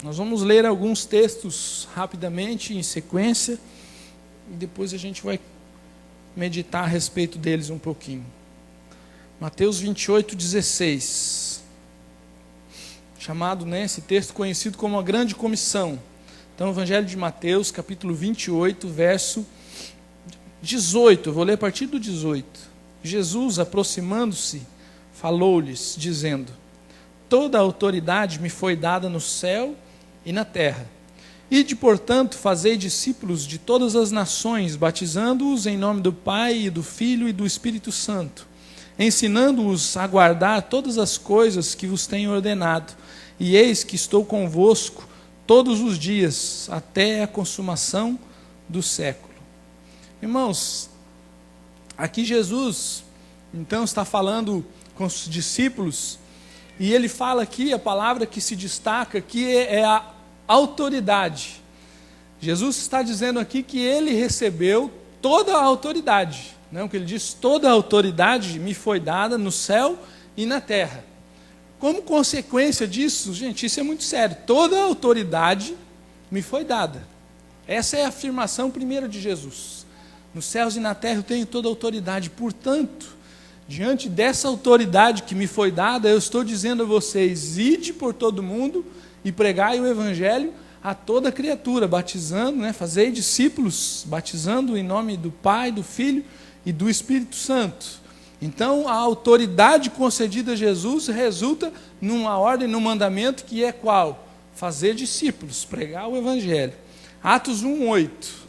Nós vamos ler alguns textos rapidamente, em sequência, e depois a gente vai meditar a respeito deles um pouquinho. Mateus 28:16, chamado, esse texto conhecido como a Grande Comissão. Então, o Evangelho de Mateus, capítulo 28, verso 18, eu vou ler a partir do 18. Jesus, aproximando-se, falou-lhes, dizendo: toda a autoridade me foi dada no céu e na terra. Ide, portanto, fazei discípulos de todas as nações, batizando-os em nome do Pai, e do Filho e do Espírito Santo, ensinando-os a guardar todas as coisas que vos tenho ordenado. E eis que estou convosco todos os dias, até a consumação do século. Irmãos, aqui Jesus, então, está falando com os discípulos, e ele fala aqui, a palavra que se destaca aqui é a autoridade. Jesus está dizendo aqui que ele recebeu toda a autoridade. O que ele diz, toda a autoridade me foi dada no céu e na terra. Como consequência disso, gente, isso é muito sério. Toda a autoridade me foi dada. Essa é a afirmação primeira de Jesus. Nos céus e na terra eu tenho toda a autoridade. Portanto, diante dessa autoridade que me foi dada, eu estou dizendo a vocês: ide por todo mundo e pregai o Evangelho a toda criatura, batizando, fazei discípulos, batizando em nome do Pai, do Filho e do Espírito Santo. Então, a autoridade concedida a Jesus resulta numa ordem, num mandamento que é qual? Fazer discípulos, pregar o Evangelho. Atos 1:8.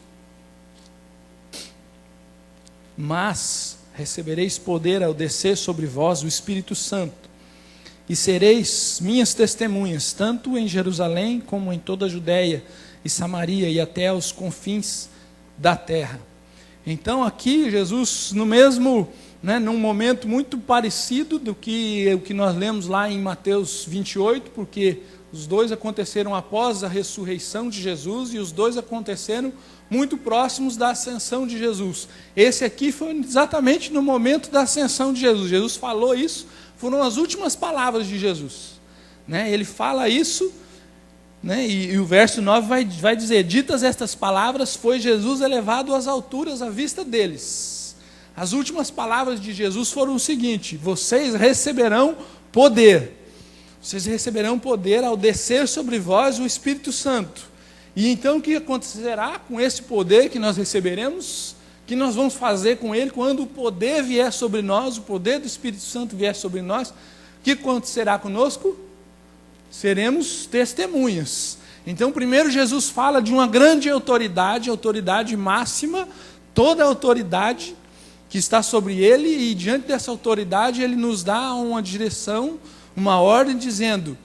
Mas recebereis poder ao descer sobre vós o Espírito Santo, e sereis minhas testemunhas, tanto em Jerusalém, como em toda a Judéia e Samaria, e até aos confins da terra. Então aqui Jesus, num momento muito parecido do que o que nós lemos lá em Mateus 28, porque os dois aconteceram após a ressurreição de Jesus, e os dois aconteceram muito próximos da ascensão de Jesus. Esse aqui foi exatamente no momento da ascensão de Jesus. Jesus falou isso, foram as últimas palavras de Jesus. Ele fala isso, e o verso 9 vai dizer: ditas estas palavras, foi Jesus elevado às alturas à vista deles. As últimas palavras de Jesus foram o seguinte: vocês receberão poder. Vocês receberão poder ao descer sobre vós o Espírito Santo. E então o que acontecerá com esse poder que nós receberemos? O que nós vamos fazer com ele quando o poder vier sobre nós, o poder do Espírito Santo vier sobre nós? O que acontecerá conosco? Seremos testemunhas. Então, primeiro Jesus fala de uma grande autoridade, autoridade máxima, toda a autoridade que está sobre ele, e diante dessa autoridade ele nos dá uma direção, uma ordem dizendo,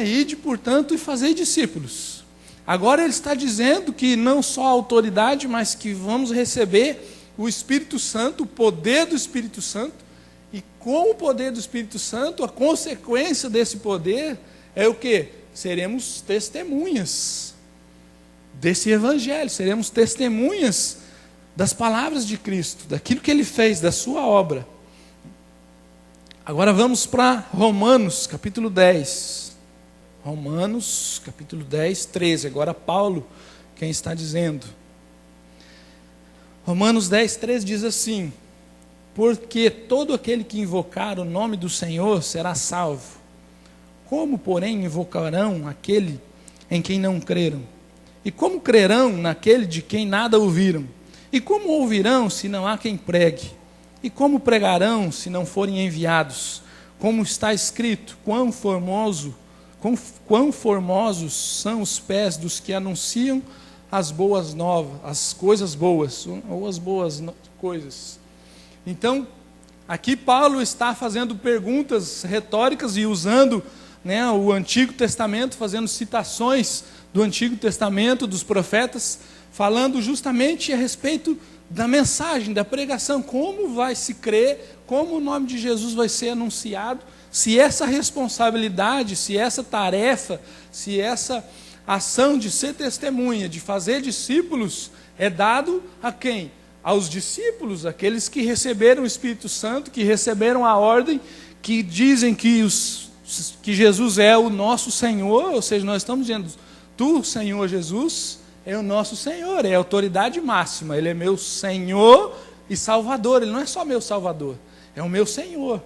ide, portanto, e fazei discípulos. Agora ele está dizendo que não só a autoridade, mas que vamos receber o Espírito Santo, o poder do Espírito Santo, e com o poder do Espírito Santo, a consequência desse poder é o quê? Seremos testemunhas desse Evangelho, seremos testemunhas das palavras de Cristo, daquilo que ele fez, da sua obra. Agora vamos para Romanos, capítulo 10. Romanos, capítulo 10, 13. Agora Paulo, quem está dizendo. Romanos 10, 13 diz assim: porque todo aquele que invocar o nome do Senhor será salvo. Como, porém, invocarão aquele em quem não creram? E como crerão naquele de quem nada ouviram? E como ouvirão se não há quem pregue? E como pregarão se não forem enviados? Como está escrito: quão formosos são os pés dos que anunciam as boas novas, as coisas boas, ou as boas coisas. Então, aqui Paulo está fazendo perguntas retóricas e usando o Antigo Testamento, fazendo citações do Antigo Testamento, dos profetas, falando justamente a respeito da mensagem, da pregação, como vai se crer, como o nome de Jesus vai ser anunciado, se essa responsabilidade, se essa tarefa, se essa ação de ser testemunha, de fazer discípulos, é dado a quem? Aos discípulos, aqueles que receberam o Espírito Santo, que receberam a ordem, que dizem que que Jesus é o nosso Senhor, ou seja, nós estamos dizendo, tu, Senhor Jesus, é o nosso Senhor, é a autoridade máxima, Ele é meu Senhor e Salvador, Ele não é só meu Salvador, é o meu Senhor,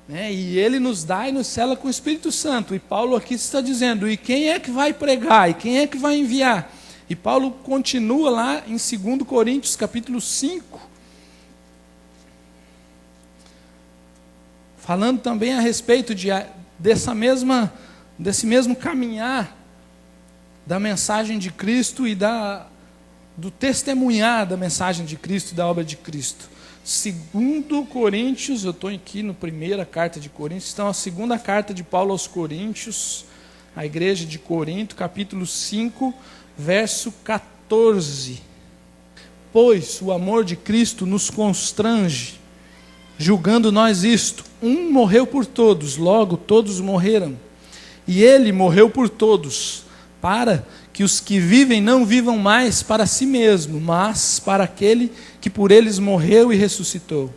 né? E Ele nos dá e nos sela com o Espírito Santo, e Paulo aqui está dizendo, e quem é que vai pregar, e quem é que vai enviar? E Paulo continua lá em 2 Coríntios, capítulo 5, falando também a respeito desse mesmo caminhar da mensagem de Cristo e do testemunhar da mensagem de Cristo e da obra de Cristo. 2 Coríntios, eu estou aqui na primeira carta de Coríntios, então a segunda carta de Paulo aos Coríntios, a igreja de Corinto, capítulo 5, verso 14. Pois o amor de Cristo nos constrange, julgando nós isto, um morreu por todos, logo todos morreram, e ele morreu por todos, para que os que vivem não vivam mais para si mesmo, mas para aquele que por eles morreu e ressuscitou.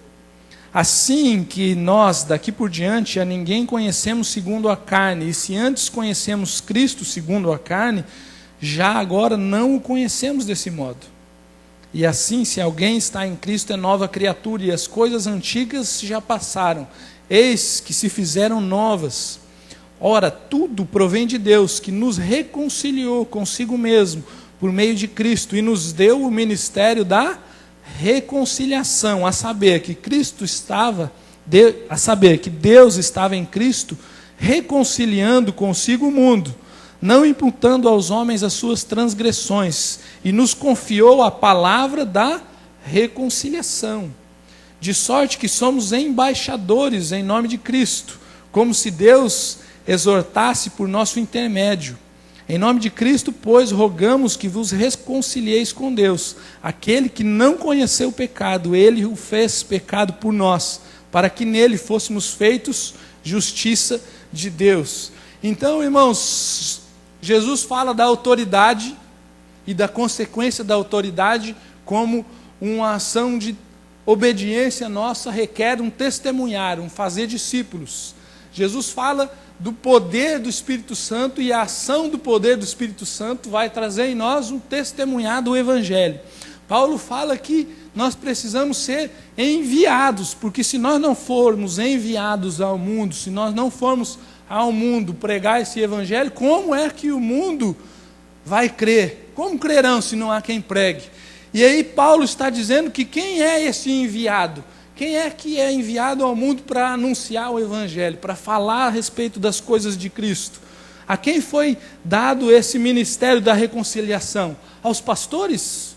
Assim que nós, daqui por diante, a ninguém conhecemos segundo a carne, e se antes conhecemos Cristo segundo a carne, já agora não o conhecemos desse modo. E assim, se alguém está em Cristo, é nova criatura, e as coisas antigas já passaram, eis que se fizeram novas. Ora, tudo provém de Deus, que nos reconciliou consigo mesmo, por meio de Cristo, e nos deu o ministério da reconciliação, a saber que Deus estava em Cristo, reconciliando consigo o mundo, não imputando aos homens as suas transgressões, e nos confiou a palavra da reconciliação. De sorte que somos embaixadores em nome de Cristo, como se Deus exortasse por nosso intermédio. Em nome de Cristo, pois, rogamos que vos reconcilieis com Deus. Aquele que não conheceu o pecado, Ele o fez pecado por nós, para que nele fôssemos feitos justiça de Deus. Então, irmãos, Jesus fala da autoridade e da consequência da autoridade como uma ação de obediência nossa requer um testemunhar, um fazer discípulos. Jesus fala do poder do Espírito Santo, e a ação do poder do Espírito Santo vai trazer em nós um testemunhar do Evangelho. Paulo fala que nós precisamos ser enviados, porque se nós não formos enviados ao mundo, se nós não formos ao mundo pregar esse Evangelho, como é que o mundo vai crer? Como crerão se não há quem pregue? E aí Paulo está dizendo que quem é esse enviado? Quem é que é enviado ao mundo para anunciar o Evangelho, para falar a respeito das coisas de Cristo? A quem foi dado esse ministério da reconciliação? Aos pastores?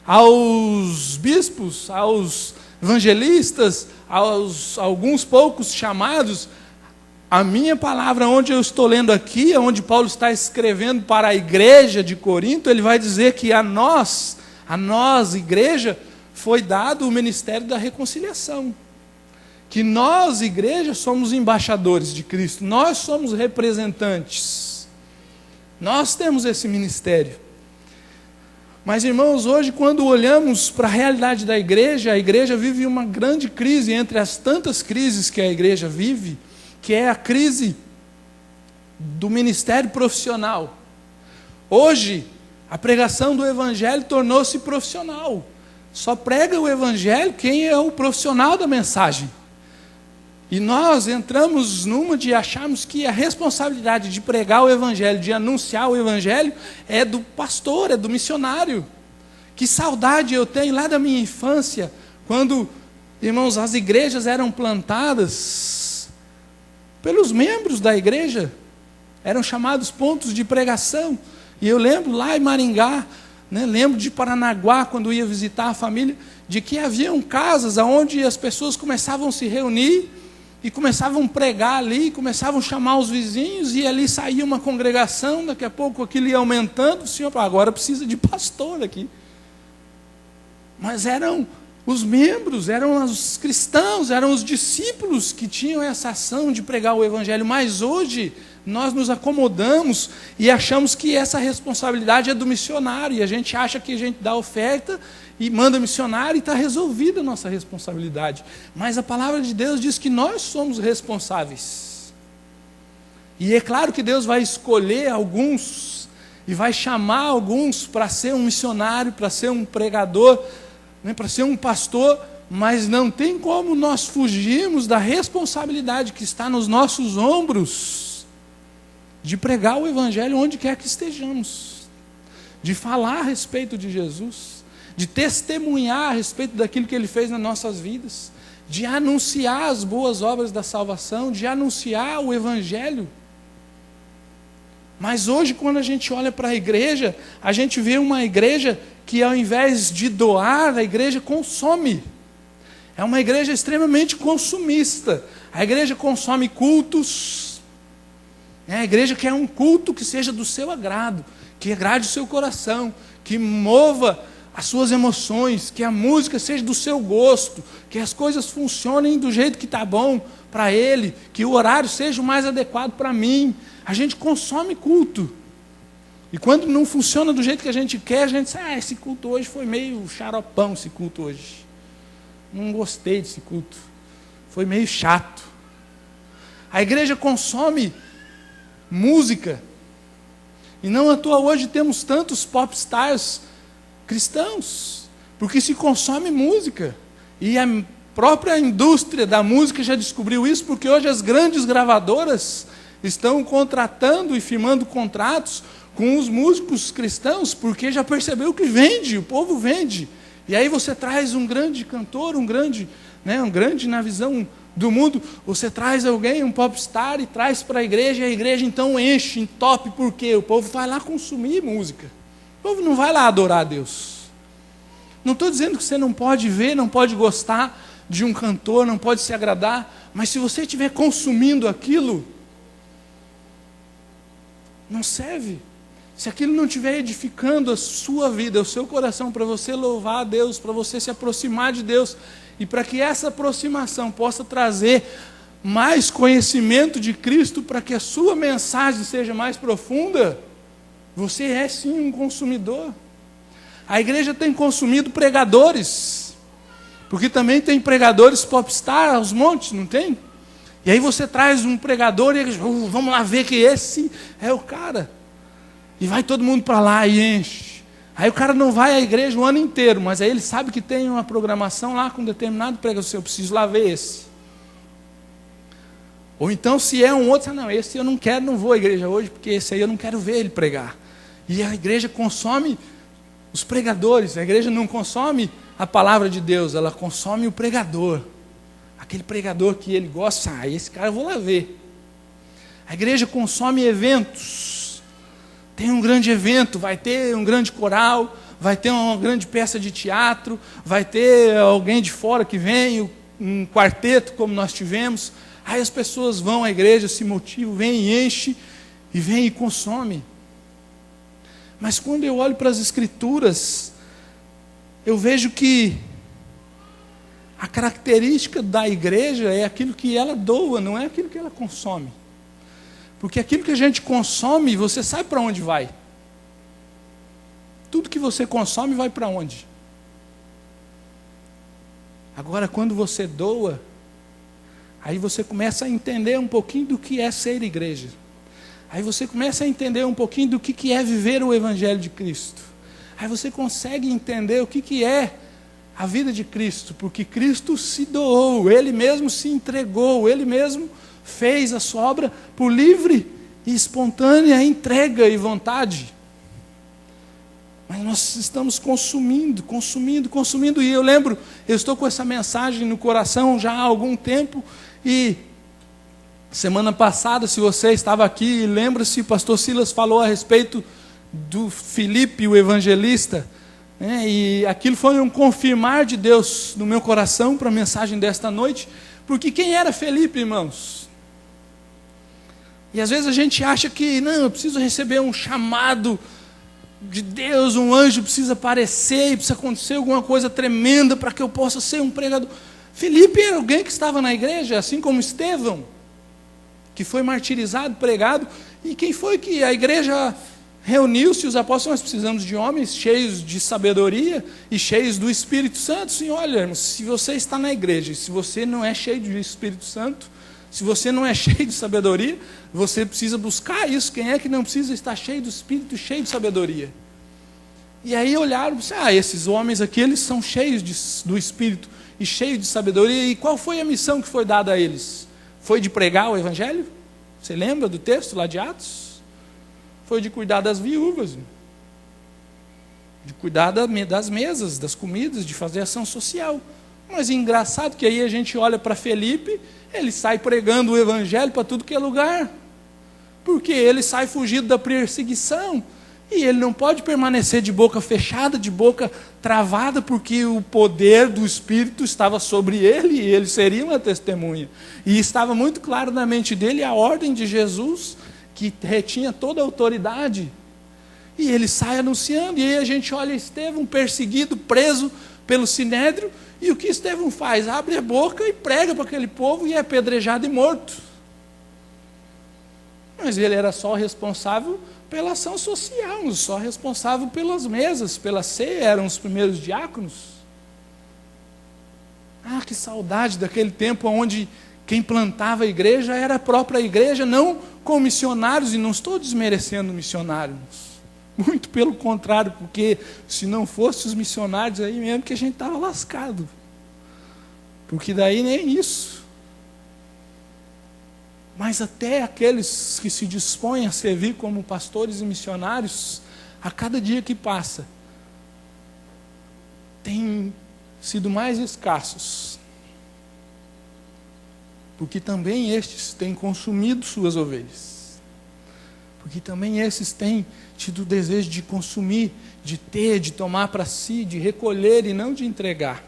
Aos bispos? Aos evangelistas? Aos alguns poucos chamados? A minha palavra, onde eu estou lendo aqui, onde Paulo está escrevendo para a igreja de Corinto, ele vai dizer que a nós, igreja, foi dado o ministério da reconciliação. Que nós, igreja, somos embaixadores de Cristo, nós somos representantes. Nós temos esse ministério. Mas, irmãos, hoje, quando olhamos para a realidade da igreja, a igreja vive uma grande crise, entre as tantas crises que a igreja vive, que é a crise do ministério profissional. Hoje, a pregação do Evangelho tornou-se profissional. Só prega o Evangelho quem é o profissional da mensagem. E nós entramos numa de acharmos que a responsabilidade de pregar o Evangelho, de anunciar o Evangelho, é do pastor, é do missionário. Que saudade eu tenho lá da minha infância, quando, irmãos, as igrejas eram plantadas pelos membros da igreja, eram chamados pontos de pregação. E eu lembro lá em Maringá, lembro de Paranaguá, quando ia visitar a família, de que haviam casas onde as pessoas começavam a se reunir e começavam a pregar ali, começavam a chamar os vizinhos, e ali saía uma congregação, daqui a pouco aquilo ia aumentando, o senhor, agora precisa de pastor aqui. Mas eram os membros, eram os cristãos, eram os discípulos que tinham essa ação de pregar o Evangelho. Mas hoje nós nos acomodamos e achamos que essa responsabilidade é do missionário, e a gente acha que a gente dá oferta e manda missionário e está resolvida a nossa responsabilidade. Mas a palavra de Deus diz que nós somos responsáveis. E é claro que Deus vai escolher alguns e vai chamar alguns para ser um missionário, para ser um pregador, né, para ser um pastor, mas não tem como nós fugirmos da responsabilidade que está nos nossos ombros de pregar o Evangelho onde quer que estejamos, de falar a respeito de Jesus, de testemunhar a respeito daquilo que Ele fez nas nossas vidas, de anunciar as boas obras da salvação, de anunciar o Evangelho. Mas hoje, quando a gente olha para a igreja, a gente vê uma igreja que, ao invés de doar, a igreja consome. É uma igreja extremamente consumista. A igreja consome cultos. A igreja quer um culto que seja do seu agrado, que agrade o seu coração, que mova as suas emoções, que a música seja do seu gosto, que as coisas funcionem do jeito que está bom para ele, que o horário seja o mais adequado para mim. A gente consome culto. E quando não funciona do jeito que a gente quer, a gente diz, esse culto hoje foi meio xaropão, esse culto hoje. Não gostei desse culto. Foi meio chato. A igreja consome música. E não à toa hoje temos tantos popstars cristãos, porque se consome música. E a própria indústria da música já descobriu isso, porque hoje as grandes gravadoras estão contratando e firmando contratos com os músicos cristãos, porque já percebeu que vende, o povo vende. E aí você traz um grande cantor, um grande na visão do mundo, você traz alguém, um popstar, e traz para a igreja, e a igreja então enche, entope, por quê? O povo vai lá consumir música. O povo não vai lá adorar a Deus. Não estou dizendo que você não pode ver, não pode gostar de um cantor, não pode se agradar, mas se você estiver consumindo aquilo, não serve. Se aquilo não estiver edificando a sua vida, o seu coração, para você louvar a Deus, para você se aproximar de Deus, e para que essa aproximação possa trazer mais conhecimento de Cristo, para que a sua mensagem seja mais profunda, você é sim um consumidor. A igreja tem consumido pregadores, porque também tem pregadores popstar aos montes, não tem? E aí você traz um pregador e eles, vamos lá ver que esse é o cara. E vai todo mundo para lá e enche. Aí o cara não vai à igreja o ano inteiro, mas aí ele sabe que tem uma programação lá com determinado pregador. Eu preciso lá ver esse. Ou então se é um outro, não, esse eu não quero, não vou à igreja hoje, porque esse aí eu não quero ver ele pregar. E a igreja consome os pregadores. A igreja não consome a palavra de Deus, ela consome o pregador. Aquele pregador que ele gosta, esse cara eu vou lá ver. A igreja consome eventos. Tem um grande evento, vai ter um grande coral, vai ter uma grande peça de teatro, vai ter alguém de fora que vem, um quarteto como nós tivemos. Aí as pessoas vão à igreja, se motivam, vêm e enchem, e vêm e consomem. Mas quando eu olho para as Escrituras, eu vejo que a característica da igreja é aquilo que ela doa, não é aquilo que ela consome. Porque aquilo que a gente consome, você sabe para onde vai. Tudo que você consome vai para onde? Agora, quando você doa, aí você começa a entender um pouquinho do que é ser igreja. Aí você começa a entender um pouquinho do que é viver o Evangelho de Cristo. Aí você consegue entender o que é a vida de Cristo, porque Cristo se doou, Ele mesmo se entregou, Ele mesmo fez a sua obra por livre e espontânea entrega e vontade. Mas nós estamos consumindo, e eu lembro, eu estou com essa mensagem no coração já há algum tempo, e semana passada, se você estava aqui, lembra-se, o pastor Silas falou a respeito do Filipe, o evangelista, né? E aquilo foi um confirmar de Deus no meu coração para a mensagem desta noite, porque quem era Filipe, irmãos? E às vezes a gente acha que, não, eu preciso receber um chamado de Deus, um anjo precisa aparecer, e precisa acontecer alguma coisa tremenda para que eu possa ser um pregador. Filipe era alguém que estava na igreja, assim como Estevão, que foi martirizado, pregado, e quem foi que a igreja reuniu-se, os apóstolos, nós precisamos de homens cheios de sabedoria e cheios do Espírito Santo. Sim, olha, irmãos, se você está na igreja, e se você não é cheio do Espírito Santo, Se você não é cheio de sabedoria, você precisa buscar isso. Quem é que não precisa estar cheio do Espírito, cheio de sabedoria? E aí olharam, esses homens aqui, eles são cheios do Espírito e cheios de sabedoria. E qual foi a missão que foi dada a eles? Foi de pregar o Evangelho? Você lembra do texto lá de Atos? Foi de cuidar das viúvas, de cuidar das mesas, das comidas, de fazer ação social. Mas é engraçado que aí a gente olha para Felipe, ele sai pregando o Evangelho para tudo que é lugar, porque ele sai fugindo da perseguição, e ele não pode permanecer de boca fechada, de boca travada, porque o poder do Espírito estava sobre ele, e ele seria uma testemunha, e estava muito claro na mente dele a ordem de Jesus, que retinha toda a autoridade, e ele sai anunciando. E aí a gente olha Estevão perseguido, preso pelo Sinédrio, e o que Estevão faz? Abre a boca e prega para aquele povo, e é apedrejado e morto. Mas ele era só responsável pela ação social, só responsável pelas mesas, pela ceia, eram os primeiros diáconos. Que saudade daquele tempo onde quem plantava a igreja era a própria igreja, não com missionários, e não estou desmerecendo missionários, muito pelo contrário, porque se não fosse os missionários aí mesmo que a gente estava lascado, porque daí nem isso. Mas até aqueles que se dispõem a servir como pastores e missionários, a cada dia que passa, têm sido mais escassos, porque também estes têm consumido suas ovelhas, porque também esses têm tido o desejo de consumir, de ter, de tomar para si, de recolher e não de entregar.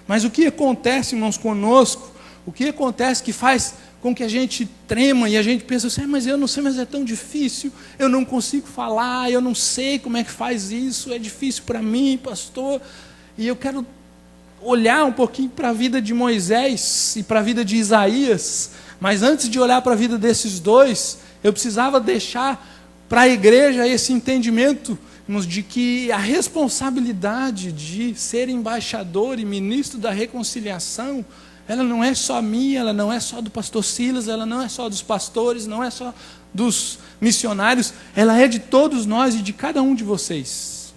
Mas o que acontece, irmãos, conosco, o que acontece que faz com que a gente trema e a gente pensa assim, mas eu não sei, mas é tão difícil, eu não consigo falar, eu não sei como é que faz isso, é difícil para mim, pastor. E eu quero olhar um pouquinho para a vida de Moisés e para a vida de Isaías, mas antes de olhar para a vida desses dois, eu precisava deixar para a igreja esse entendimento, irmãos, de que a responsabilidade de ser embaixador e ministro da reconciliação, ela não é só minha, ela não é só do pastor Silas, ela não é só dos pastores, não é só dos missionários, ela é de todos nós e de cada um de vocês.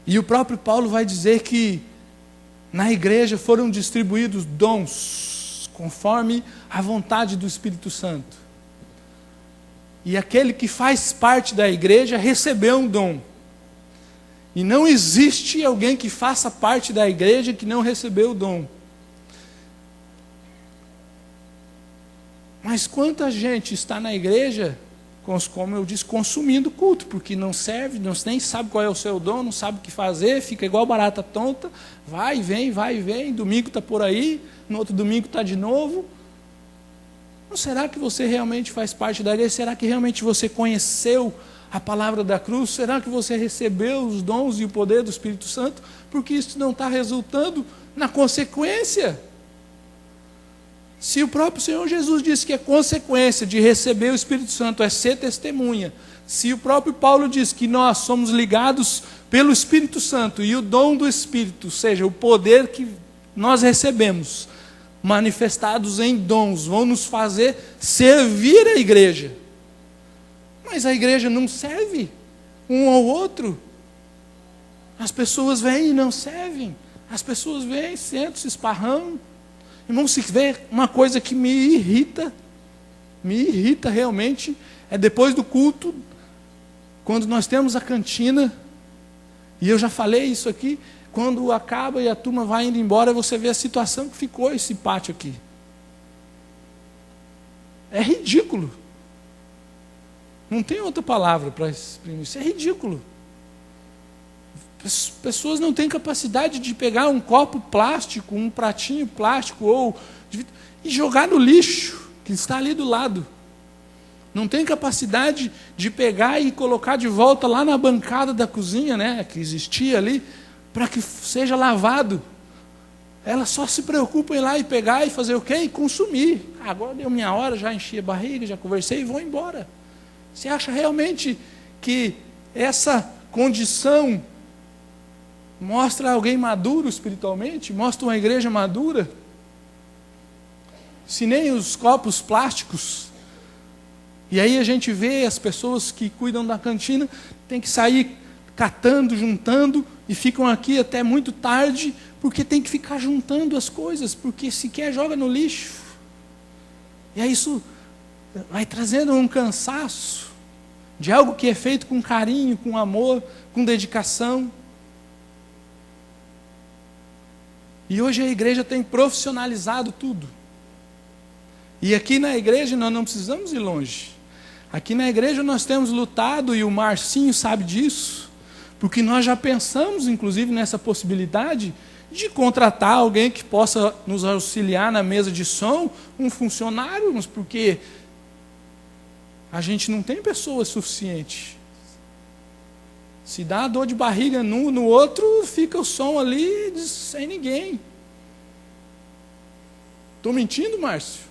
E o próprio Paulo vai dizer que na igreja foram distribuídos dons, conforme a vontade do Espírito Santo. E aquele que faz parte da igreja recebeu um dom. E não existe alguém que faça parte da igreja que não recebeu o dom. Mas quanta gente está na igreja, como eu disse, consumindo culto, porque não serve, nem sabe qual é o seu dom, não sabe o que fazer, fica igual barata tonta, vai e vem, domingo está por aí, no outro domingo está de novo. Não será que você realmente faz parte da igreja? Será que realmente você conheceu a palavra da cruz? Será que você recebeu os dons e o poder do Espírito Santo? Porque isso não está resultando na consequência. Se o próprio Senhor Jesus disse que a consequência de receber o Espírito Santo é ser testemunha, se o próprio Paulo diz que nós somos ligados pelo Espírito Santo e o dom do Espírito, ou seja, o poder que nós recebemos, manifestados em dons, vão nos fazer servir a igreja. Mas a igreja não serve um ao outro. As pessoas vêm e não servem. As pessoas vêm, sentam, se esparramam. Irmão, se vê uma coisa que me irrita realmente, é depois do culto, quando nós temos a cantina, e eu já falei isso aqui, quando acaba e a turma vai indo embora, você vê a situação que ficou esse pátio aqui. É ridículo. Não tem outra palavra para exprimir isso. É ridículo. As pessoas não têm capacidade de pegar um copo plástico, um pratinho plástico e jogar no lixo que está ali do lado. Não tem capacidade de pegar e colocar de volta lá na bancada da cozinha, né, que existia ali, para que seja lavado. Elas só se preocupam em ir lá e pegar e fazer o quê? E consumir. Agora deu minha hora, já enchi a barriga, já conversei e vou embora. Você acha realmente que essa condição mostra alguém maduro espiritualmente? Mostra uma igreja madura? se nem os copos plásticos. E aí a gente vê as pessoas que cuidam da cantina, tem que sair catando, juntando, e ficam aqui até muito tarde, porque tem que ficar juntando as coisas, porque se quer joga no lixo. E aí isso vai trazendo um cansaço de algo que é feito com carinho, com amor, com dedicação. E hoje a igreja tem profissionalizado tudo. E aqui na igreja nós não precisamos ir longe. Aqui na igreja nós temos lutado, e o Marcinho sabe disso, porque nós já pensamos, inclusive, nessa possibilidade de contratar alguém que possa nos auxiliar na mesa de som, um funcionário, mas porque a gente não tem pessoas suficientes. Se dá dor de barriga num, no outro, fica o som ali sem ninguém. Estou mentindo, Márcio?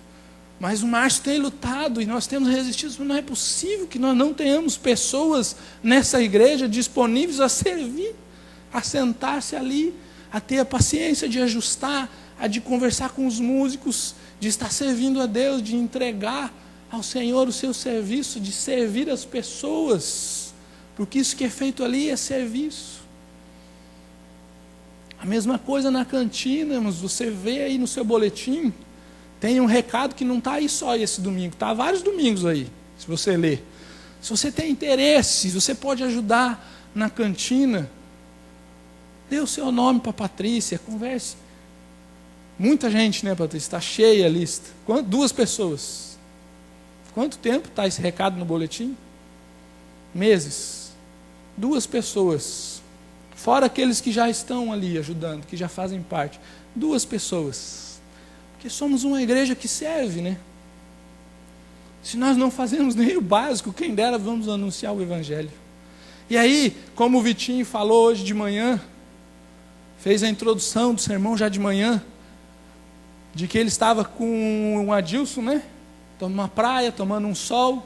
Mas o Márcio tem lutado e nós temos resistido. Não é possível que nós não tenhamos pessoas nessa igreja disponíveis a servir, a sentar-se ali, a ter a paciência de ajustar, a de conversar com os músicos, de estar servindo a Deus, de entregar ao Senhor o seu serviço, de servir as pessoas, porque isso que é feito ali é serviço. A mesma coisa na cantina, mas você vê aí no seu boletim, tem um recado que não está aí só esse domingo, está vários domingos aí, se você ler. Se você tem interesse, você pode ajudar na cantina, dê o seu nome para a Patrícia, converse. Muita gente, né, Patrícia? Está cheia a lista. 2 pessoas. Quanto tempo está esse recado no boletim? Meses. 2 pessoas. Fora aqueles que já estão ali ajudando, que já fazem parte. 2 pessoas. Porque somos uma igreja que serve, né? Se nós não fazemos nem o básico, quem dera vamos anunciar o Evangelho. E aí, como o Vitinho falou hoje de manhã, fez a introdução do sermão já de manhã, de que ele estava com o Adilson, né? Numa praia, tomando um sol,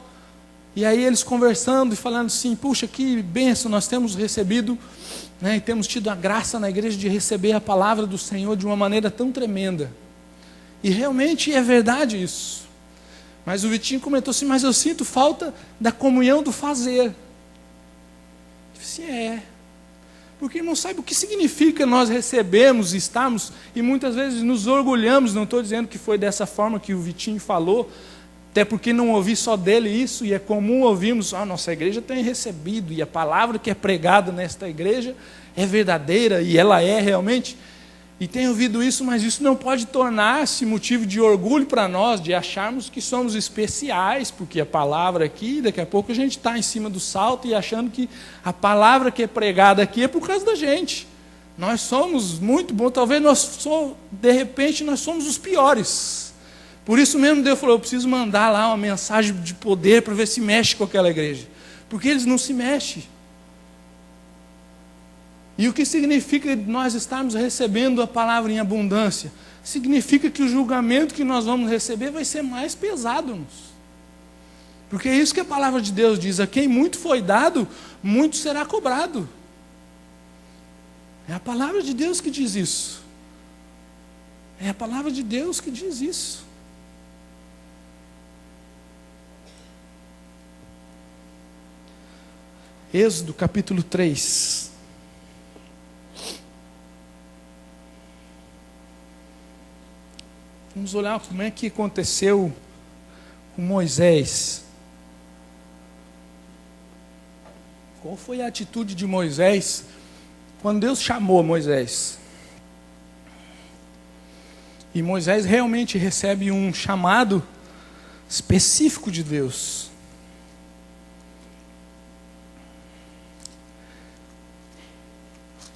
e aí eles conversando e falando assim, puxa, que bênção, nós temos recebido, né, e temos tido a graça na igreja de receber a palavra do Senhor de uma maneira tão tremenda. E realmente é verdade isso. Mas o Vitinho comentou assim, mas eu sinto falta da comunhão do fazer. Eu disse, porque não sabe o que significa nós recebemos, estamos, e muitas vezes nos orgulhamos, não estou dizendo que foi dessa forma que o Vitinho falou, até porque não ouvi só dele isso, e é comum ouvirmos, nossa igreja tem recebido, e a palavra que é pregada nesta igreja é verdadeira, e ela é realmente, e tem ouvido isso, mas isso não pode tornar-se motivo de orgulho para nós, de acharmos que somos especiais, porque a palavra aqui, daqui a pouco a gente está em cima do salto e achando que a palavra que é pregada aqui é por causa da gente. Nós somos muito bons, talvez de repente nós somos os piores. Por isso mesmo Deus falou, eu preciso mandar lá uma mensagem de poder para ver se mexe com aquela igreja. Porque eles não se mexem. E o que significa nós estarmos recebendo a palavra em abundância? Significa que o julgamento que nós vamos receber vai ser mais pesado. Porque é isso que a palavra de Deus diz, a quem muito foi dado, muito será cobrado. É a palavra de Deus que diz isso. É a palavra de Deus que diz isso. Êxodo capítulo 3. Vamos olhar como é que aconteceu com Moisés. Qual foi a atitude de Moisés quando Deus chamou Moisés? E Moisés realmente recebe um chamado específico de Deus.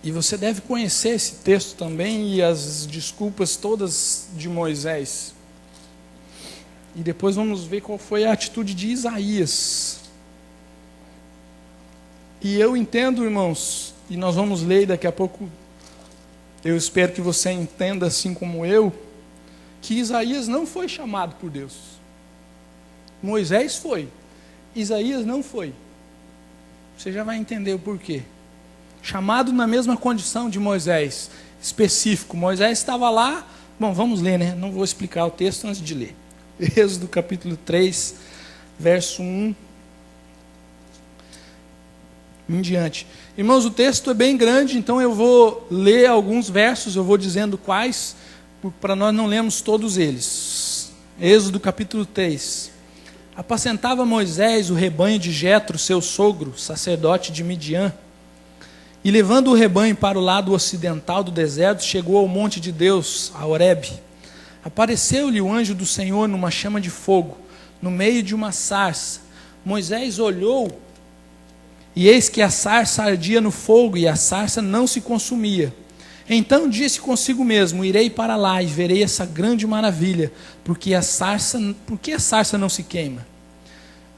E você deve conhecer esse texto também e as desculpas todas de Moisés. E depois vamos ver qual foi a atitude de Isaías. E eu entendo, irmãos, e nós vamos ler daqui a pouco, eu espero que você entenda assim como eu, que Isaías não foi chamado por Deus. Moisés foi, Isaías não foi. Você já vai entender o porquê. Chamado na mesma condição de Moisés, específico. Moisés estava lá Bom, vamos ler, né? Não vou explicar o texto antes de ler. Êxodo capítulo 3, verso 1 em diante. Irmãos, o texto é bem grande, então eu vou ler alguns versos, eu vou dizendo quais, para nós não lermos todos eles. Êxodo capítulo 3. Apacentava Moisés o rebanho de Jetro, seu sogro, sacerdote de Midian. E levando o rebanho para o lado ocidental do deserto, chegou ao monte de Deus, a Horebe. Apareceu-lhe o anjo do Senhor numa chama de fogo, no meio de uma sarça. Moisés olhou, e eis que a sarça ardia no fogo, e a sarça não se consumia. Então disse consigo mesmo: irei para lá e verei essa grande maravilha, porque a sarça não se queima?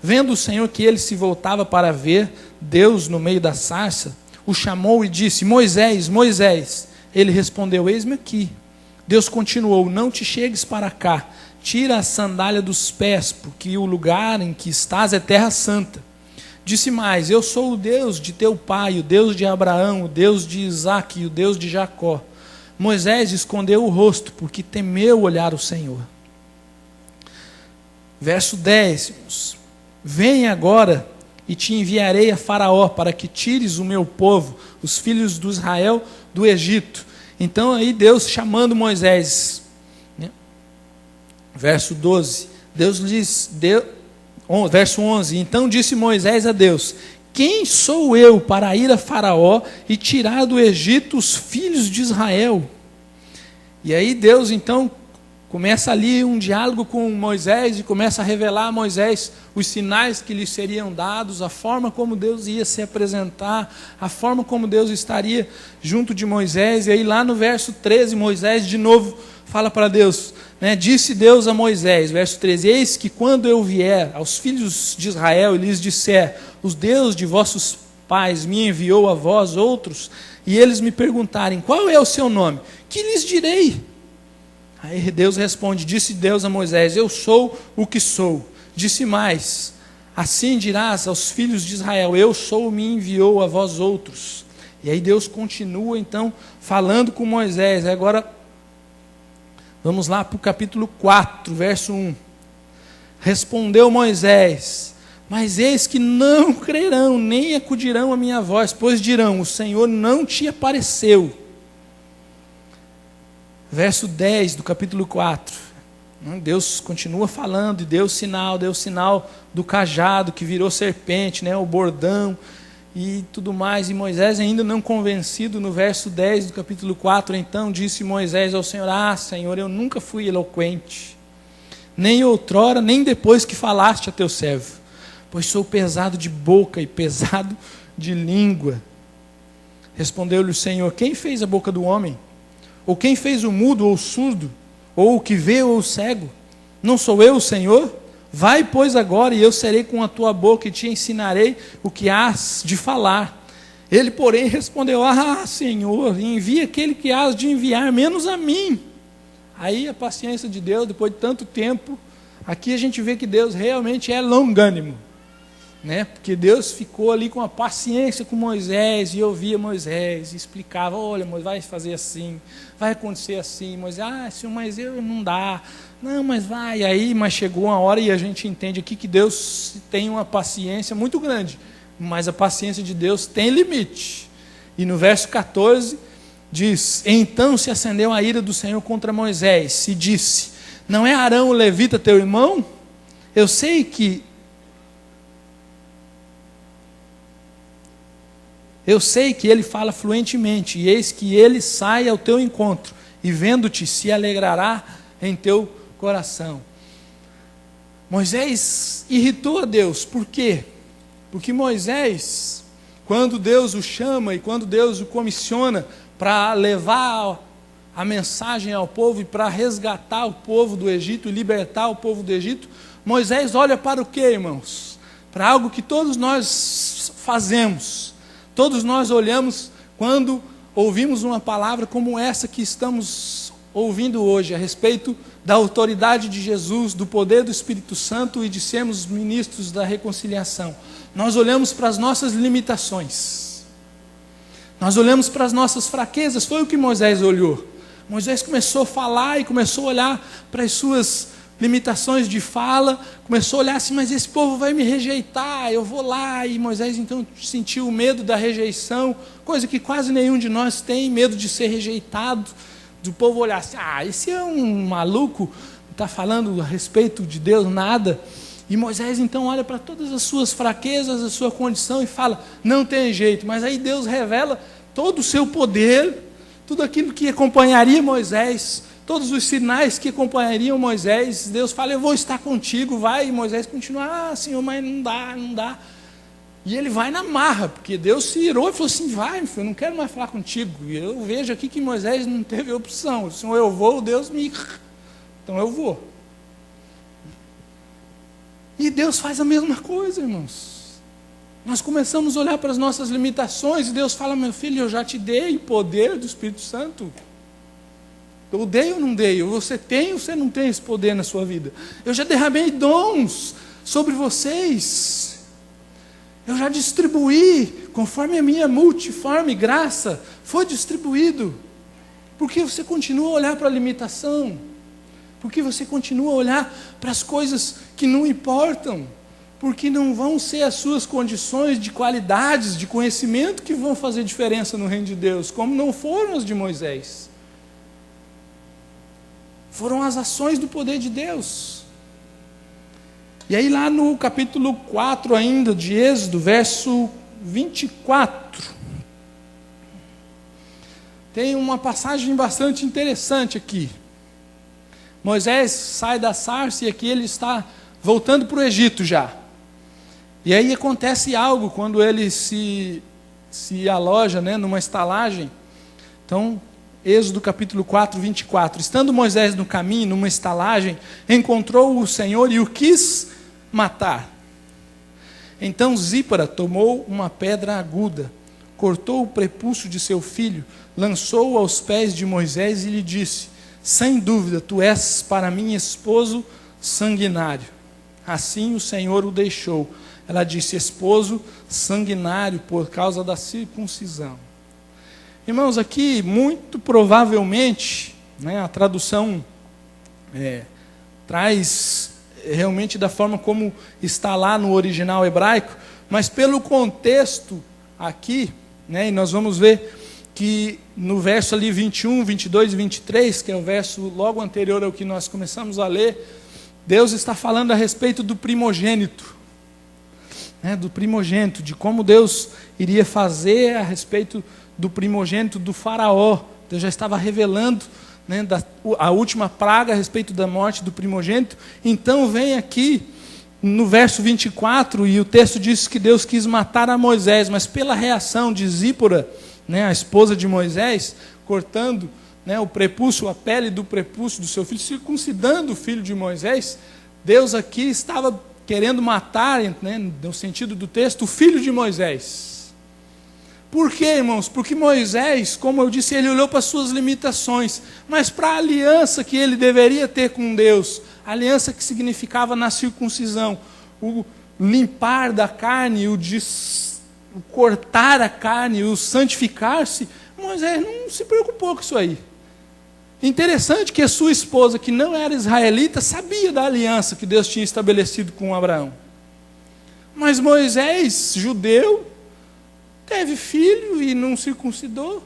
Vendo o Senhor que ele se voltava para ver Deus no meio da sarça, o chamou e disse: Moisés, Moisés. Ele respondeu: eis-me aqui. Deus continuou: não te chegues para cá, tira a sandália dos pés, porque o lugar em que estás é terra santa. Disse mais: eu sou o Deus de teu pai, o Deus de Abraão, o Deus de Isaque e o Deus de Jacó. Moisés escondeu o rosto, porque temeu olhar o Senhor. Verso 10: vem agora e te enviarei a Faraó, para que tires o meu povo, os filhos de Israel, do Egito. Então aí Deus chamando Moisés, né? Verso 12, verso 11, então disse Moisés a Deus: quem sou eu para ir a Faraó e tirar do Egito os filhos de Israel? E aí Deus então começa ali um diálogo com Moisés e começa a revelar a Moisés os sinais que lhe seriam dados, a forma como Deus ia se apresentar, a forma como Deus estaria junto de Moisés. E aí lá no verso 13, Moisés de novo fala para Deus, né? Disse Deus a Moisés, verso 13: eis que quando eu vier aos filhos de Israel e lhes disser: os Deus de vossos pais me enviou a vós outros, e eles me perguntarem: qual é o seu nome? Que lhes direi? Aí Deus responde: disse Deus a Moisés: eu sou o que sou. Disse mais: assim dirás aos filhos de Israel: eu sou, me enviou a vós outros. E aí Deus continua então falando com Moisés. Agora vamos lá para o capítulo 4, verso 1. Respondeu Moisés: mas eis que não crerão, nem acudirão a minha voz, pois dirão: o Senhor não te apareceu. Verso 10 do capítulo 4, Deus continua falando, e deu sinal do cajado que virou serpente, né, o bordão e tudo mais. E Moisés, ainda não convencido, no verso 10 do capítulo 4, então disse Moisés ao Senhor: Senhor, eu nunca fui eloquente, nem outrora, nem depois que falaste a teu servo, pois sou pesado de boca e pesado de língua. Respondeu-lhe o Senhor: quem fez a boca do homem? Ou quem fez o mudo ou o surdo? Ou o que vê ou o cego? Não sou eu o Senhor? Vai, pois, agora, e eu serei com a tua boca e te ensinarei o que hás de falar. Ele, porém, respondeu: Senhor, envia aquele que hás de enviar, menos a mim. Aí a paciência de Deus, depois de tanto tempo, aqui a gente vê que Deus realmente é longânimo, né? Porque Deus ficou ali com a paciência com Moisés, e ouvia Moisés, e explicava: olha, Moisés, vai fazer assim, vai acontecer assim. Moisés: Senhor, mas eu não dá. Não, mas vai. Aí, mas chegou uma hora, e a gente entende aqui que Deus tem uma paciência muito grande, mas a paciência de Deus tem limite. E no verso 14 diz: então se acendeu a ira do Senhor contra Moisés, e disse: não é Arão o levita teu irmão? Eu sei que ele fala fluentemente, e eis que ele sai ao teu encontro, e vendo-te se alegrará em teu coração. Moisés irritou a Deus. Por quê? Porque Moisés, quando Deus o chama e quando Deus o comissiona para levar a mensagem ao povo e para resgatar o povo do Egito e libertar o povo do Egito, Moisés olha para o quê, irmãos? Para algo que todos nós fazemos. Todos nós olhamos quando ouvimos uma palavra como essa que estamos ouvindo hoje, a respeito da autoridade de Jesus, do poder do Espírito Santo e de sermos ministros da reconciliação. Nós olhamos para as nossas limitações, nós olhamos para as nossas fraquezas. Foi o que Moisés olhou. Moisés começou a falar e começou a olhar para as suas limitações de fala, começou a olhar assim, mas esse povo vai me rejeitar, eu vou lá. E Moisés então sentiu o medo da rejeição, coisa que quase nenhum de nós tem, medo de ser rejeitado, do povo olhar assim, esse é um maluco, não está falando a respeito de Deus nada. E Moisés então olha para todas as suas fraquezas, a sua condição e fala, não tem jeito. Mas aí Deus revela todo o seu poder, tudo aquilo que acompanharia Moisés, todos os sinais que acompanhariam Moisés. Deus fala, eu vou estar contigo, vai. E Moisés continua, Senhor, mas não dá. E ele vai na marra, porque Deus se irou e falou assim, vai, eu não quero mais falar contigo. E eu vejo aqui que Moisés não teve opção. Senhor, eu vou, Deus me... Então eu vou. E Deus faz a mesma coisa, irmãos. Nós começamos a olhar para as nossas limitações e Deus fala, meu filho, eu já te dei o poder do Espírito Santo. Eu dei ou não dei? Você tem ou você não tem esse poder na sua vida? Eu já derramei dons sobre vocês. Eu já distribuí, conforme a minha multiforme graça foi distribuído. Por que você continua a olhar para a limitação? Por que você continua a olhar para as coisas que não importam? Porque não vão ser as suas condições de qualidades, de conhecimento que vão fazer diferença no reino de Deus, como não foram as de Moisés. Foram as ações do poder de Deus. E aí lá no capítulo 4 ainda de Êxodo, verso 24, tem uma passagem bastante interessante aqui. Moisés sai da sarça e aqui ele está voltando para o Egito já. E aí acontece algo quando ele se aloja, numa estalagem. Então, Êxodo capítulo 4, 24. Estando Moisés no caminho, numa estalagem, encontrou o Senhor e o quis matar. Então Zípora tomou uma pedra aguda, cortou o prepúcio de seu filho, lançou-o aos pés de Moisés e lhe disse, sem dúvida, tu és para mim esposo sanguinário. Assim o Senhor o deixou. Ela disse, esposo sanguinário por causa da circuncisão. Irmãos, aqui muito provavelmente, a tradução traz realmente da forma como está lá no original hebraico, mas pelo contexto aqui, e nós vamos ver que no verso ali 21, 22 e 23, que é o verso logo anterior ao que nós começamos a ler, Deus está falando a respeito do primogênito. Do primogênito, de como Deus iria fazer a respeito do primogênito do faraó. Deus já estava revelando a última praga a respeito da morte do primogênito. Então vem aqui no verso 24, e o texto diz que Deus quis matar a Moisés, mas pela reação de Zípora, a esposa de Moisés, cortando o prepúcio, a pele do prepúcio do seu filho, circuncidando o filho de Moisés, Deus aqui estava querendo matar, no sentido do texto, o filho de Moisés. Por quê, irmãos? Porque Moisés, como eu disse, ele olhou para as suas limitações, mas para a aliança que ele deveria ter com Deus, a aliança que significava na circuncisão, o limpar da carne, o cortar a carne, o santificar-se, Moisés não se preocupou com isso aí. Interessante que a sua esposa, que não era israelita, sabia da aliança que Deus tinha estabelecido com Abraão. Mas Moisés, judeu, teve filho e não circuncidou.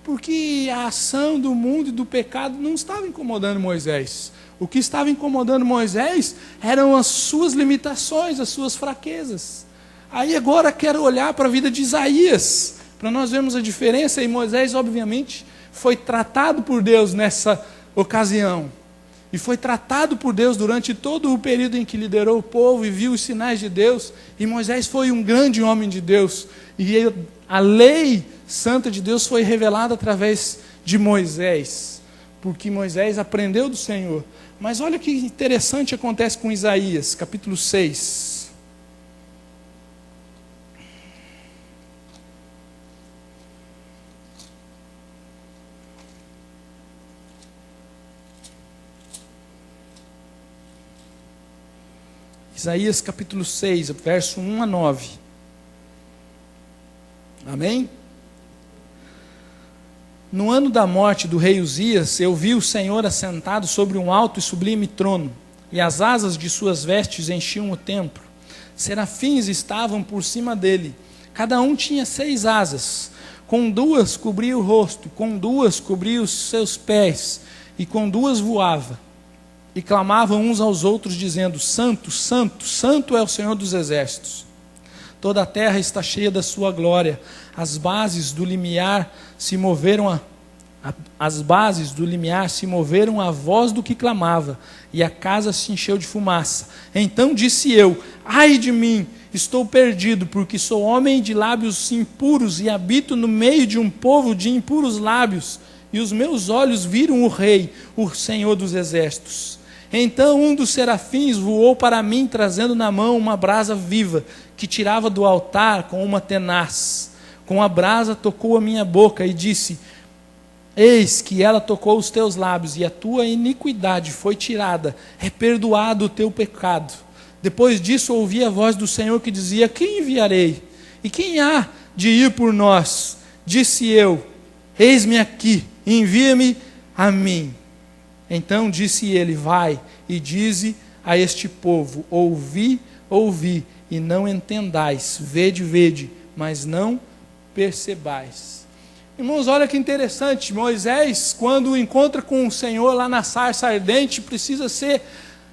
Porque a ação do mundo e do pecado não estava incomodando Moisés. O que estava incomodando Moisés eram as suas limitações, as suas fraquezas. Aí agora quero olhar para a vida de Isaías, para nós vermos a diferença. E Moisés, obviamente, foi tratado por Deus nessa ocasião. E foi tratado por Deus durante todo o período em que liderou o povo e viu os sinais de Deus. E Moisés foi um grande homem de Deus. E a lei santa de Deus foi revelada através de Moisés, porque Moisés aprendeu do Senhor. Mas olha que interessante acontece com Isaías, capítulo 6. Isaías capítulo 6, verso 1 a 9. Amém? No ano da morte do rei Uzias, eu vi o Senhor assentado sobre um alto e sublime trono, e as asas de suas vestes enchiam o templo. Serafins estavam por cima dele, cada um tinha 6 asas, com 2 cobria o rosto, com 2 cobria os seus pés, e com 2 voava. E clamavam uns aos outros, dizendo: Santo, Santo, Santo é o Senhor dos exércitos. Toda a terra está cheia da sua glória. As bases do limiar se moveram à voz do que clamava, e a casa se encheu de fumaça. Então disse eu: ai de mim, estou perdido, porque sou homem de lábios impuros e habito no meio de um povo de impuros lábios, e os meus olhos viram o Rei, o Senhor dos exércitos. Então um dos serafins voou para mim, trazendo na mão uma brasa viva, que tirava do altar com uma tenaz. Com a brasa tocou a minha boca e disse: eis que ela tocou os teus lábios, e a tua iniquidade foi tirada, é perdoado o teu pecado. Depois disso ouvi a voz do Senhor que dizia: quem enviarei? E quem há de ir por nós? Disse eu: eis-me aqui, envia-me a mim. Então disse ele: vai e dize a este povo: ouvi, ouvi, e não entendais, vede, vede, mas não percebais. Irmãos, olha que interessante. Moisés, quando encontra com o Senhor lá na sarça ardente, precisa ser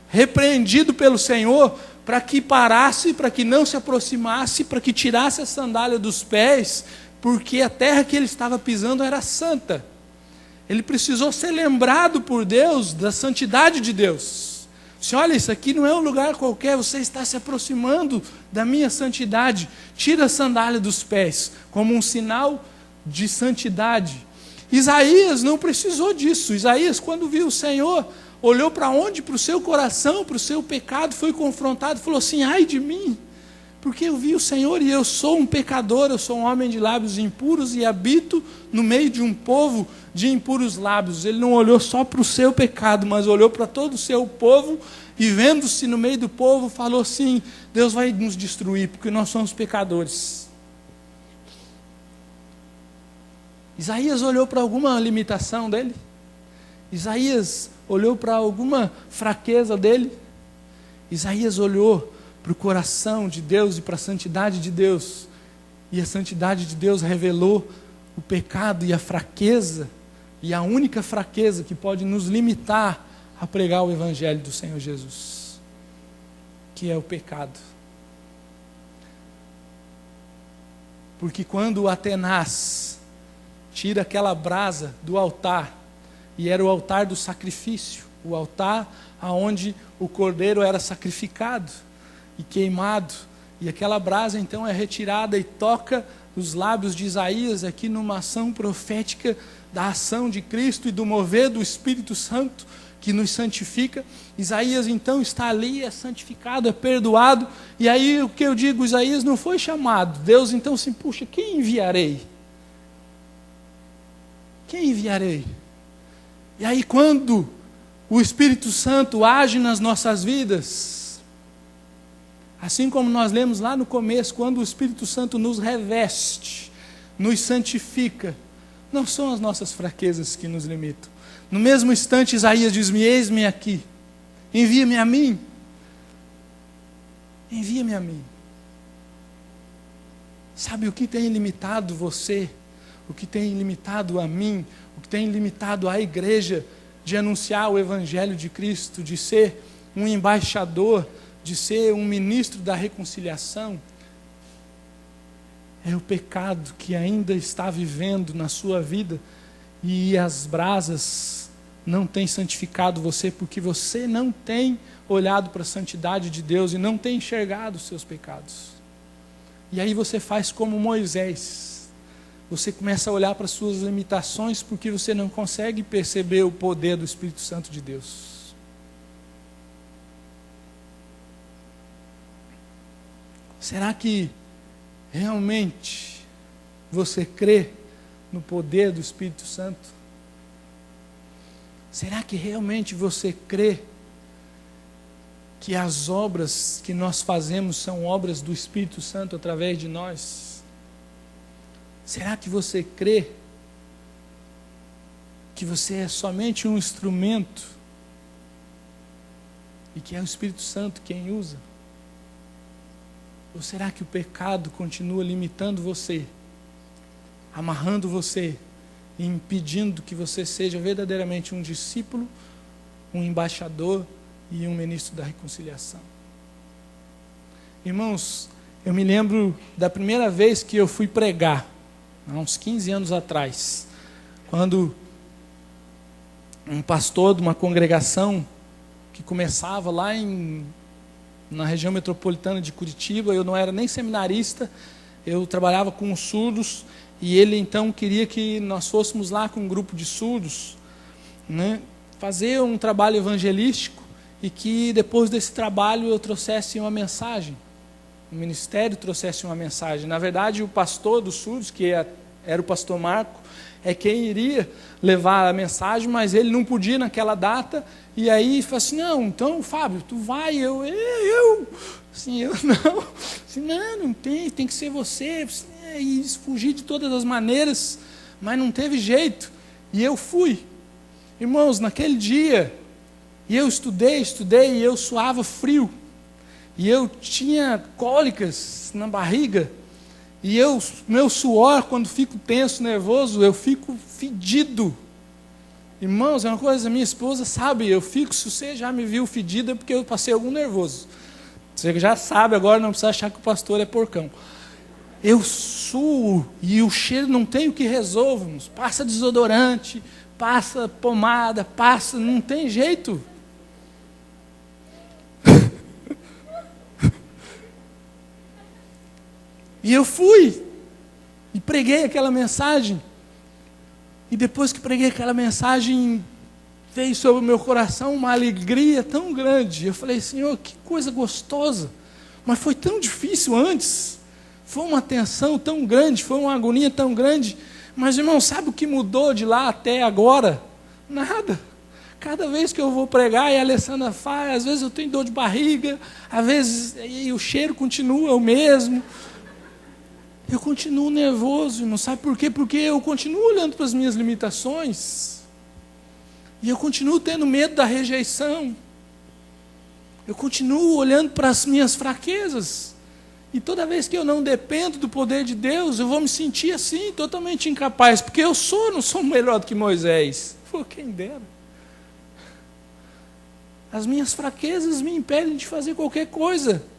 repreendido pelo Senhor para que parasse, para que não se aproximasse, para que tirasse a sandália dos pés, porque a terra que ele estava pisando era santa. Ele precisou ser lembrado por Deus da santidade de Deus. Se olha, isso aqui não é um lugar qualquer, você está se aproximando da minha santidade. Tira a sandália dos pés, como um sinal de santidade. Isaías não precisou disso. Isaías, quando viu o Senhor, olhou para onde? Para o seu coração, para o seu pecado, foi confrontado, falou assim: ai de mim, porque eu vi o Senhor e eu sou um pecador, eu sou um homem de lábios impuros e habito no meio de um povo de impuros lábios. Ele não olhou só para o seu pecado, mas olhou para todo o seu povo, e vendo-se no meio do povo, falou assim: Deus vai nos destruir, porque nós somos pecadores. Isaías olhou para alguma limitação dele? Isaías olhou para alguma fraqueza dele? Isaías olhou para o coração de Deus e para a santidade de Deus, e a santidade de Deus revelou o pecado e a fraqueza, e a única fraqueza que pode nos limitar a pregar o Evangelho do Senhor Jesus, que é o pecado. Porque quando a tenaz tira aquela brasa do altar, e era o altar do sacrifício, o altar aonde o cordeiro era sacrificado e queimado, e aquela brasa então é retirada e toca os lábios de Isaías aqui numa ação profética da ação de Cristo e do mover do Espírito Santo que nos santifica. Isaías então está ali, é santificado, é perdoado. E aí o que eu digo, Isaías não foi chamado. Deus então se puxa, quem enviarei? Quem enviarei? E aí quando o Espírito Santo age nas nossas vidas, assim como nós lemos lá no começo, quando o Espírito Santo nos reveste, nos santifica, não são as nossas fraquezas que nos limitam. No mesmo instante, Isaías diz-me: eis-me aqui, envia-me a mim. Envia-me a mim. Sabe o que tem limitado você? O que tem limitado a mim? O que tem limitado a igreja de anunciar o Evangelho de Cristo, de ser um embaixador, de ser um ministro da reconciliação? É o pecado que ainda está vivendo na sua vida, e as brasas não têm santificado você, porque você não tem olhado para a santidade de Deus e não tem enxergado os seus pecados. E aí você faz como Moisés, você começa a olhar para as suas limitações, porque você não consegue perceber o poder do Espírito Santo de Deus. Será que realmente você crê no poder do Espírito Santo? Será que realmente você crê que as obras que nós fazemos são obras do Espírito Santo através de nós? Será que você crê que você é somente um instrumento e que é o Espírito Santo quem usa? Ou será que o pecado continua limitando você, amarrando você e impedindo que você seja verdadeiramente um discípulo, um embaixador e um ministro da reconciliação? Irmãos, eu me lembro da primeira vez que eu fui pregar, há uns 15 anos atrás, quando um pastor de uma congregação que começava lá na região metropolitana de Curitiba, eu não era nem seminarista, eu trabalhava com os surdos, e ele então queria que nós fôssemos lá com um grupo de surdos, né, fazer um trabalho evangelístico, e que depois desse trabalho eu trouxesse uma mensagem, o ministério trouxesse uma mensagem. Na verdade, o pastor dos surdos, que era o pastor Marco, é quem iria levar a mensagem, mas ele não podia naquela data, e aí falou assim, não, então Fábio, tu vai, assim, eu não, assim, não tem que ser você, e fugir de todas as maneiras, mas não teve jeito, e eu fui. Irmãos, naquele dia, e eu estudei, e eu suava frio, e eu tinha cólicas na barriga, e meu suor, quando fico tenso, nervoso, eu fico fedido. Irmãos, é uma coisa, minha esposa sabe, se você já me viu fedido é porque eu passei algum nervoso. Você já sabe agora, não precisa achar que o pastor é porcão. Eu suo, e o cheiro não tem o que resolva, irmãos. Passa desodorante, passa pomada, não tem jeito. E eu fui, e preguei aquela mensagem, e depois que preguei aquela mensagem, veio sobre o meu coração uma alegria tão grande. Eu falei, Senhor, que coisa gostosa, mas foi tão difícil antes, foi uma tensão tão grande, foi uma agonia tão grande, mas irmão, sabe o que mudou de lá até agora? Nada. Cada vez que eu vou pregar, e a Alessandra faz, às vezes eu tenho dor de barriga, às vezes e o cheiro continua o mesmo, eu continuo nervoso, não sabe por quê? Porque eu continuo olhando para as minhas limitações, e eu continuo tendo medo da rejeição, eu continuo olhando para as minhas fraquezas, e toda vez que eu não dependo do poder de Deus, eu vou me sentir assim, totalmente incapaz, porque não sou melhor do que Moisés. Pô, quem dera. As minhas fraquezas me impedem de fazer qualquer coisa.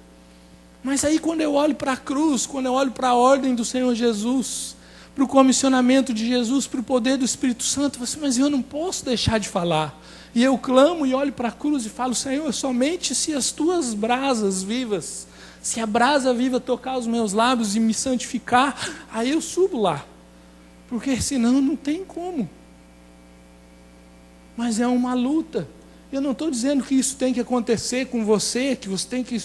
Mas aí quando eu olho para a cruz, quando eu olho para a ordem do Senhor Jesus, para o comissionamento de Jesus, para o poder do Espírito Santo, eu falo assim, mas eu não posso deixar de falar. E eu clamo e olho para a cruz e falo, Senhor, somente se as tuas brasas vivas, se a brasa viva tocar os meus lábios e me santificar, aí eu subo lá. Porque senão não tem como. Mas é uma luta. Eu não estou dizendo que isso tem que acontecer com você, que você tem que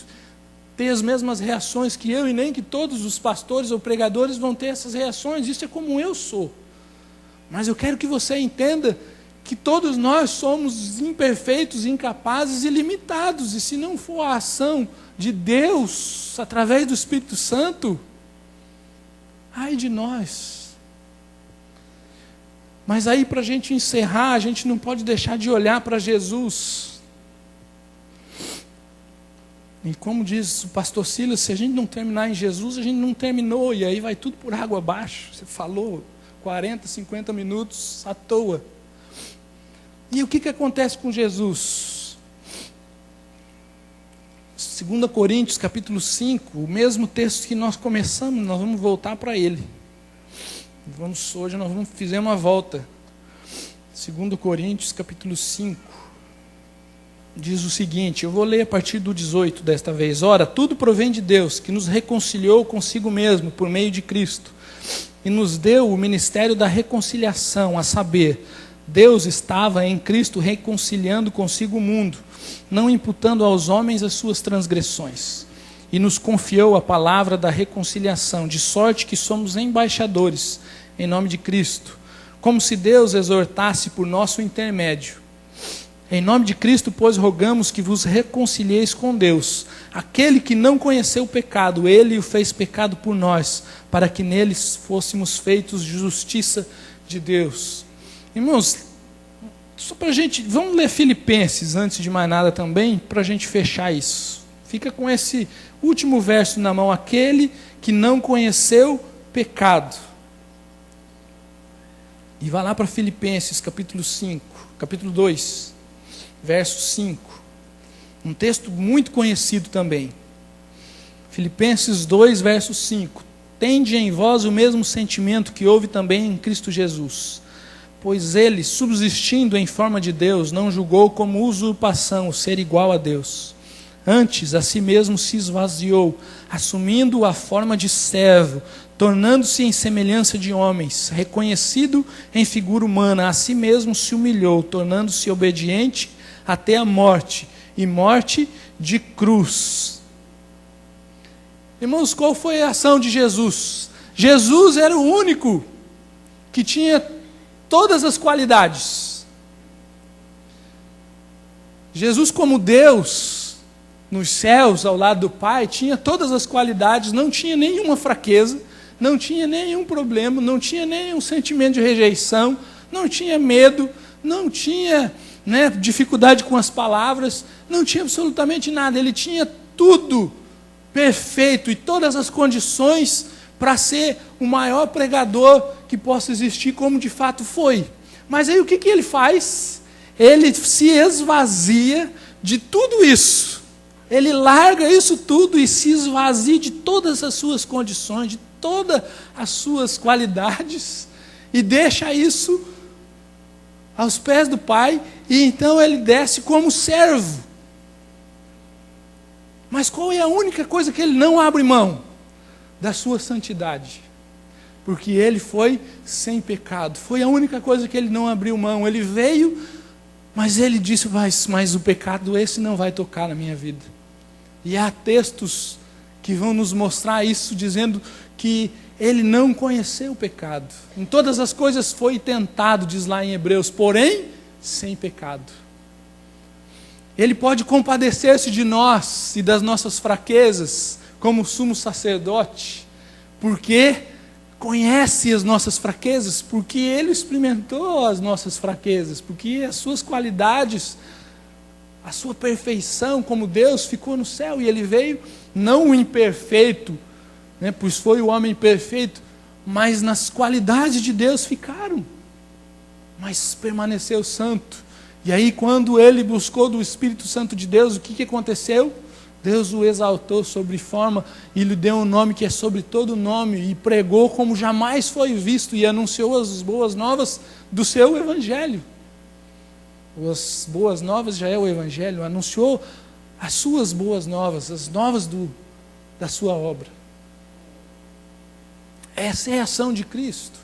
ter as mesmas reações que eu, e nem que todos os pastores ou pregadores vão ter essas reações. Isso é como eu sou. Mas eu quero que você entenda que todos nós somos imperfeitos, incapazes e limitados. E se não for a ação de Deus, através do Espírito Santo, ai de nós. Mas aí, para a gente encerrar, a gente não pode deixar de olhar para Jesus. E como diz o pastor Silas, se a gente não terminar em Jesus, a gente não terminou, e aí vai tudo por água abaixo. Você falou 40, 50 minutos à toa. E o que acontece com Jesus? 2 Coríntios capítulo 5, o mesmo texto que nós começamos, nós vamos voltar para ele. Hoje nós fazer uma volta. 2 Coríntios capítulo 5. Diz o seguinte, eu vou ler a partir do 18 desta vez. Ora, tudo provém de Deus, que nos reconciliou consigo mesmo por meio de Cristo, e nos deu o ministério da reconciliação, a saber, Deus estava em Cristo reconciliando consigo o mundo, não imputando aos homens as suas transgressões, e nos confiou a palavra da reconciliação, de sorte que somos embaixadores em nome de Cristo, como se Deus exortasse por nosso intermédio. Em nome de Cristo, pois, rogamos que vos reconcilieis com Deus. Aquele que não conheceu o pecado, Ele o fez pecado por nós, para que neles fôssemos feitos justiça de Deus. Irmãos, Só para a gente, vamos ler Filipenses antes de mais nada também, para a gente fechar isso. Fica com esse último verso na mão, aquele que não conheceu pecado. E vai lá para Filipenses, capítulo 2, verso 5. Um texto muito conhecido também. Filipenses 2, verso 5. Tende em vós o mesmo sentimento que houve também em Cristo Jesus. Pois ele, subsistindo em forma de Deus, não julgou como usurpação o ser igual a Deus. Antes, a si mesmo se esvaziou, assumindo a forma de servo, tornando-se em semelhança de homens, reconhecido em figura humana, a si mesmo se humilhou, tornando-se obediente até a morte, e morte de cruz. Irmãos, qual foi a ação de Jesus? Jesus era o único que tinha todas as qualidades. Jesus, como Deus, nos céus, ao lado do Pai, tinha todas as qualidades, não tinha nenhuma fraqueza, não tinha nenhum problema, não tinha nenhum sentimento de rejeição, não tinha medo, não tinha dificuldade com as palavras, não tinha absolutamente nada. Ele tinha tudo perfeito e todas as condições para ser o maior pregador que possa existir, como de fato foi. Mas aí o que ele faz? Ele se esvazia de tudo isso. Ele larga isso tudo e se esvazia de todas as suas condições, de todas as suas qualidades, e deixa isso aos pés do Pai, e então ele desce como servo. Mas qual é a única coisa que ele não abre mão? Da sua santidade. Porque ele foi sem pecado. Foi a única coisa que ele não abriu mão. Ele veio, mas ele disse, mas o pecado esse não vai tocar na minha vida. E há textos que vão nos mostrar isso, dizendo que ele não conheceu o pecado. Em todas as coisas foi tentado, diz lá em Hebreus, porém, sem pecado. Ele pode compadecer-se de nós e das nossas fraquezas, como sumo sacerdote, porque conhece as nossas fraquezas, porque ele experimentou as nossas fraquezas, porque as suas qualidades, a sua perfeição como Deus ficou no céu, e ele veio, não o imperfeito, pois foi o homem perfeito, mas nas qualidades de Deus ficaram, mas permaneceu santo. E aí quando ele buscou do Espírito Santo de Deus, o que aconteceu? Deus o exaltou sobre forma e lhe deu um nome que é sobre todo nome, e pregou como jamais foi visto, e anunciou as boas novas do seu Evangelho. As boas novas já é o Evangelho, anunciou as suas boas novas, as novas da sua obra. Essa é a ação de Cristo.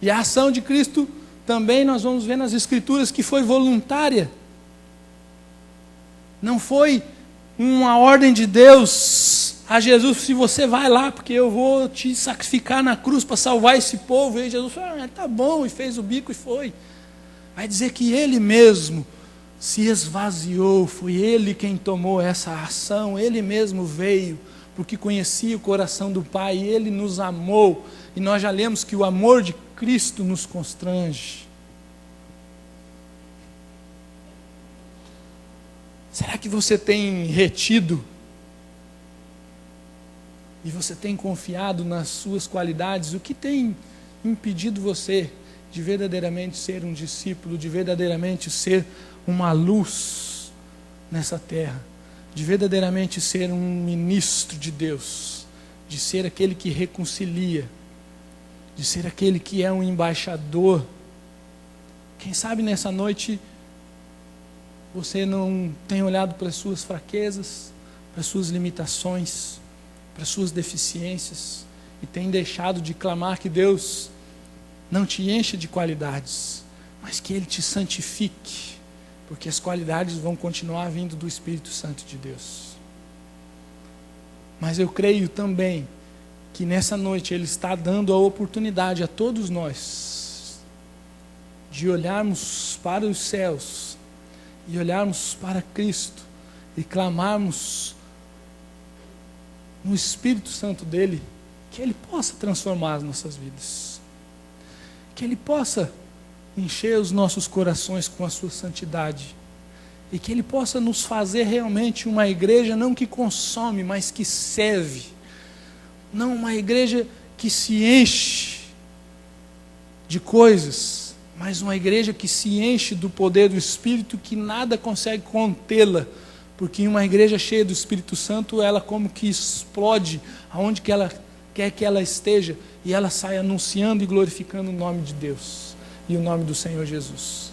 E a ação de Cristo também nós vamos ver nas Escrituras que foi voluntária. Não foi uma ordem de Deus a Jesus, se você vai lá, porque eu vou te sacrificar na cruz para salvar esse povo. E Jesus falou, tá bom, e fez o bico e foi. Vai dizer que ele mesmo se esvaziou, foi ele quem tomou essa ação, ele mesmo veio, porque conhecia o coração do Pai, e ele nos amou, e nós já lemos que o amor de Cristo nos constrange. Será que você tem retido e você tem confiado nas suas qualidades? O que tem impedido você de verdadeiramente ser um discípulo, de verdadeiramente ser uma luz nessa terra, de verdadeiramente ser um ministro de Deus, de ser aquele que reconcilia, de ser aquele que é um embaixador? Quem sabe nessa noite você não tem olhado para as suas fraquezas, para as suas limitações, para as suas deficiências, e tem deixado de clamar que Deus não te encha de qualidades, mas que Ele te santifique, porque as qualidades vão continuar vindo do Espírito Santo de Deus. Mas eu creio também que nessa noite Ele está dando a oportunidade a todos nós de olharmos para os céus e olharmos para Cristo e clamarmos no Espírito Santo dEle, que Ele possa transformar as nossas vidas, que Ele possa encher os nossos corações com a sua santidade. E que Ele possa nos fazer realmente uma igreja não que consome, mas que serve. Não uma igreja que se enche de coisas, mas uma igreja que se enche do poder do Espírito, que nada consegue contê-la. Porque uma igreja cheia do Espírito Santo, ela como que explode aonde que ela quer que ela esteja, e ela sai anunciando e glorificando o nome de Deus e o nome do Senhor Jesus.